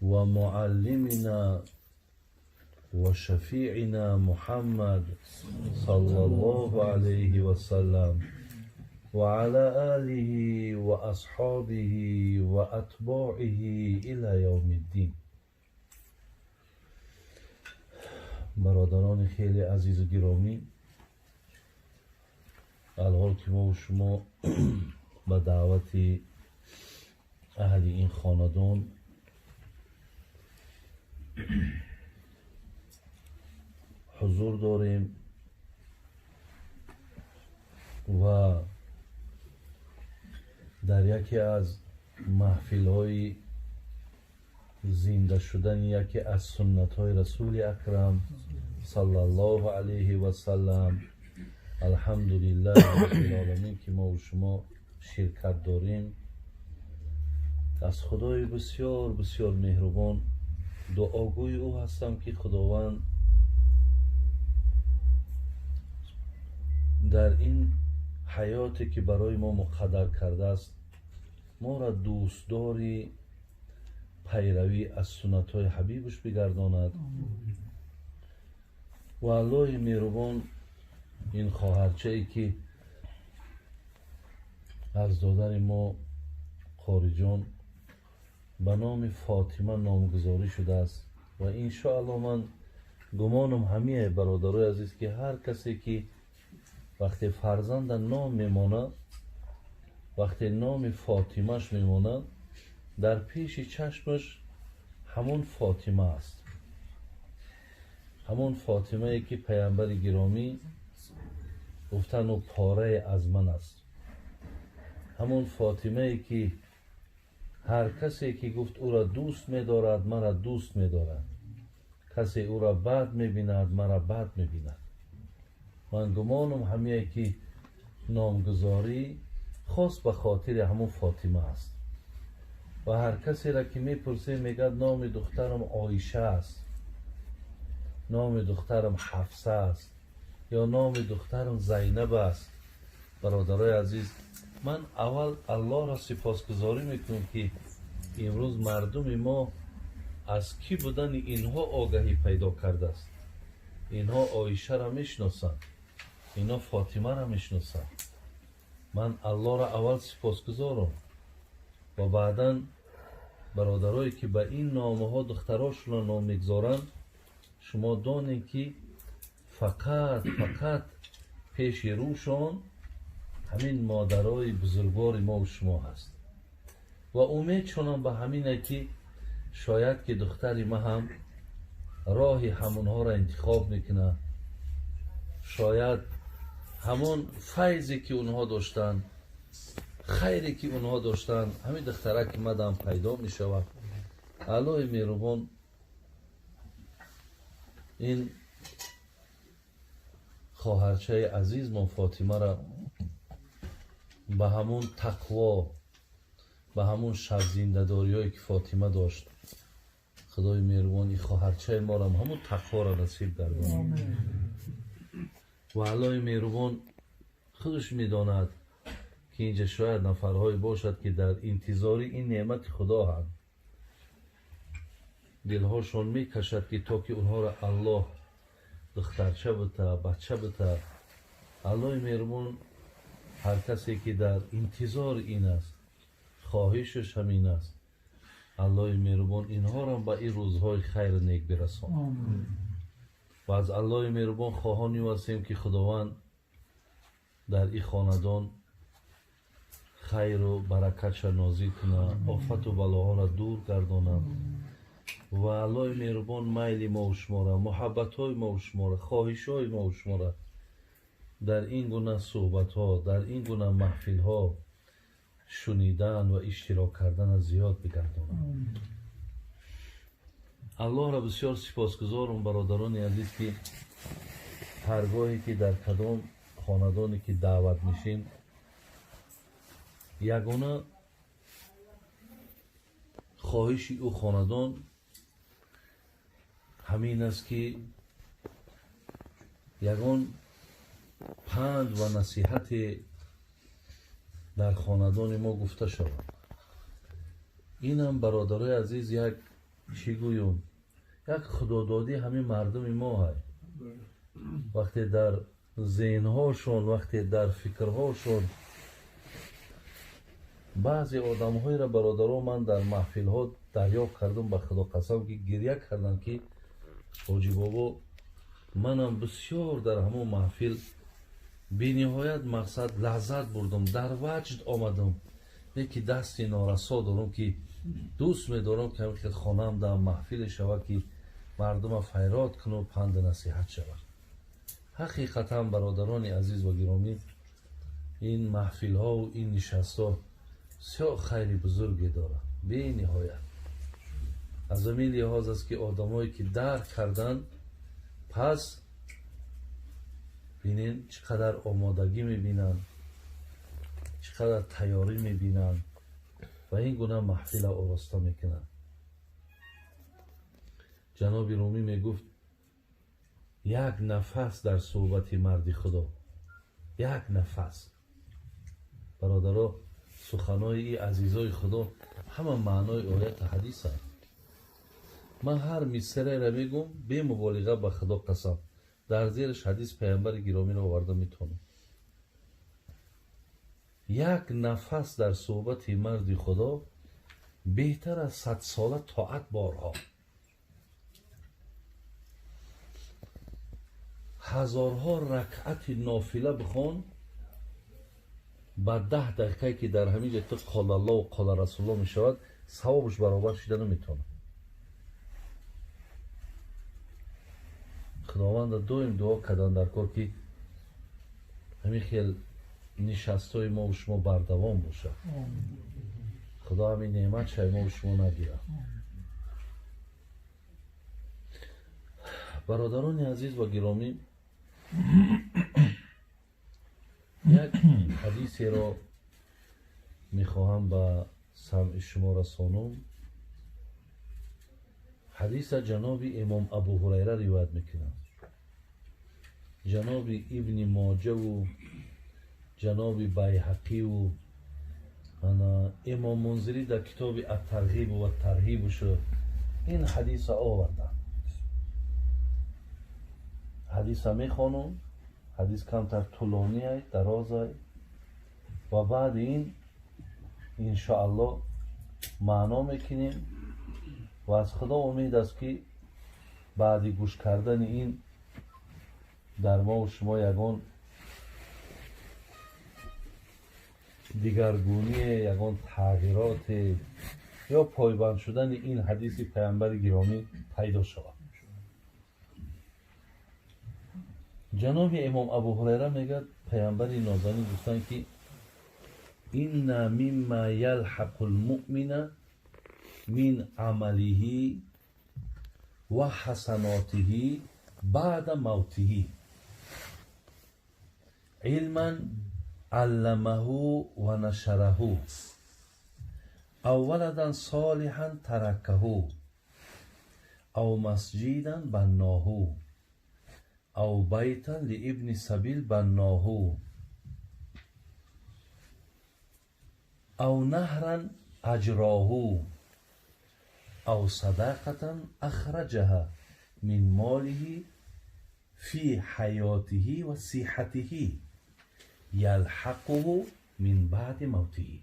ومعلمنا وشفيعنا محمد صلى الله عليه وسلم وعلى آله وأصحابه وأتباعه إلى يوم الدين. برادران خیلی عزیز و گرامی، الحال که ما و شما به دعوت اهل این خاندان حضور داریم و در یکی از محفل های زنده شدن یکی از سنت های رسول اکرم صلی الله علیه و سلم، الحمدلله رب العالمین که ما و شما شرکت داریم، از خدای بسیار بسیار مهربان دعاگوی او هستم که خداوند در این حیاتی که برای ما مقدر کرده است ما را دوستداری پیروی از سنت های حبیبش بگرداند و الله مهربان این خواهرچه ای که از دادر ما قاری جان به نام فاطمه نامگذاری شده است و انشاءالله من گمانم همه برادرای عزیز که هر کسی که وقتی فرزند نام میماند، وقتی نام فاطمهش میماند، در پیش چشمش همون فاطمه است، همون فاطمه ای که پیامبر گرامی گفتن و پاره از من است، همون فاطمه ای که هر کسی که گفت او را دوست می‌دارد مرا دوست می‌دارد، کسی او را بد می‌بیند مرا بد می‌بیند. من گمانم همه که نامگذاری خاص به خاطر همون فاطمه است و هر کسی را که میپرسه میگه نام دخترم عایشه است، نام دخترم حفصه است یا نام دخترم زینب است. برادرای عزیز، من اول الله را سپاسگزاری میکنم که امروز مردم ما از کی بودن اینها آگاهی پیدا کرده است. اینها عایشه را میشناسند، اینا فاطمه را میشناسند. من الله را اول سپاسگزارم و بعدا برادرایی که به این نامه ها دختراشون را نام میگذارند، شما دانید که فقط پیش روشان همین مادرای بزرگوار ما و شما هست و امید چونم به همینه که شاید که دختری ما هم راهی همونها را انتخاب میکنه، شاید همون فیضی که اونها داشتن، خیری که اونها داشتن، همین دختره که مدام پیدا می شود. الله مهربان این خواهرچه عزیز ما فاطمه را به همون تقوا، به همون شب زنده داری هایی که فاطمه داشت، خدای مهربان این خواهرچه ما را همون تقوا را نصیب گرداند و الله مهربان خودش میداند که اینجا شاید نفرهایی باشد که در انتظار این نعمت خدا هم دلهاشون میکشد که تا که اونها را الله دخترچه بده، بچه بده. الله مهربان هر کسی که در انتظار این است خواهشش همین است، الله مهربان اینها را به این روزهای خیر نیک برساند و از الله مهربان خواهانی هستیم که خداوند در این خاندان خیر و برکت نازل کنه، آفت و بلاها را دور گردانه و الله مهربان میل ما و شما را، محبت های ما و شما را، خواهش های ما و شما را در این گونه صحبت ها، در این گونه محفل ها شنیدن و اشتراک کردن زیاد بگردانه. الله را بسیار سپاسگزارم برادران عزیز که هرگاهی که در کدام خاندانی که دعوت میشیم یگانه خواهش او خاندان همین است که یگان پند و نصیحت در خاندان ما گفته شود. اینم برادرای عزیز یک چی گویم، یک خدادادی همین مردم ما هست. وقتی در ذهنهاشون، وقتی در فکرهاشون بعضی آدم های را برادران من در محفل ها دریافت کردم، به خدا قسم که گریه کردن که حاجی بابا منم بسیار در همون محفل بی نهایت مقصد لذت بردم، در وجد آمدم یکی دستی نارسا دارم که دوست می دارم که همین خانم در محفل شود که مردم فیراد کنه و پند نصیحت شود. حقیقتا برادران عزیز و گرامی، این محفل ها و این نشست ها سیاه خیلی بزرگی داره بی نهایت. از همین لحاظ است که آدمایی که درک کردن پس بینین چقدر آمادگی میبینن، چقدر تیاری میبینن و این گونه محفل آراسته میکنن. جناب رومی میگفت یک نفس در صحبت مرد خدا، یک نفس. برادرها سخنهای این عزیزای خدا همه معنای آیت حدیث هست. من هر مصره را میگم به مبالغه به خدا قسم در زیرش حدیث پیامبر گرامی را آورده میتونم. یک نفس در صحبت مرد خدا بهتر از 100 ساله طاعت بارها. هزارها رکعت نافله بخون با 10 دقیقه که در همین جا تو قال الله و قال رسول الله میشود ثوابش برابر شده نمیتونه. خداوند دویم دعا کردن در کار که همین خیل نشستای ما و شما بردوام باشه. خدا همین نعمت شای ما و شما نگیره. برادران عزیز و گرامی، یک حدیثی را میخواهم به سمع شما رسانم. حدیث جناب امام ابو هریره روایت میکنند. جناب ابن ماجه و جناب بیهقی و امام منذری در کتاب الترغیب و الترهیب شو این حدیث آوردن. حدیث میخوانم. حدیث کمتر طولانی است، دراز است و بعد این انشاءالله معنا میکنیم و از خدا امید است که بعد گوش کردن این در ما و شما یگان دیگرگونی، یگان تغییرات یا پایبند شدن این حدیث پیامبر گرامی پیدا شود. جناب امام ابو هریره میگه پیامبر نازنین گفتن که این مما یلحق المؤمن من عمله و حسناته بعد موته علما علمه و نشره او ولدا صالحا ترکه او مسجدا بناه او بیتا لابن سبیل بناه او نهرا اجراه او صدقة اخرجها من ماله في حياته و صحته یلحقه من بعد موته.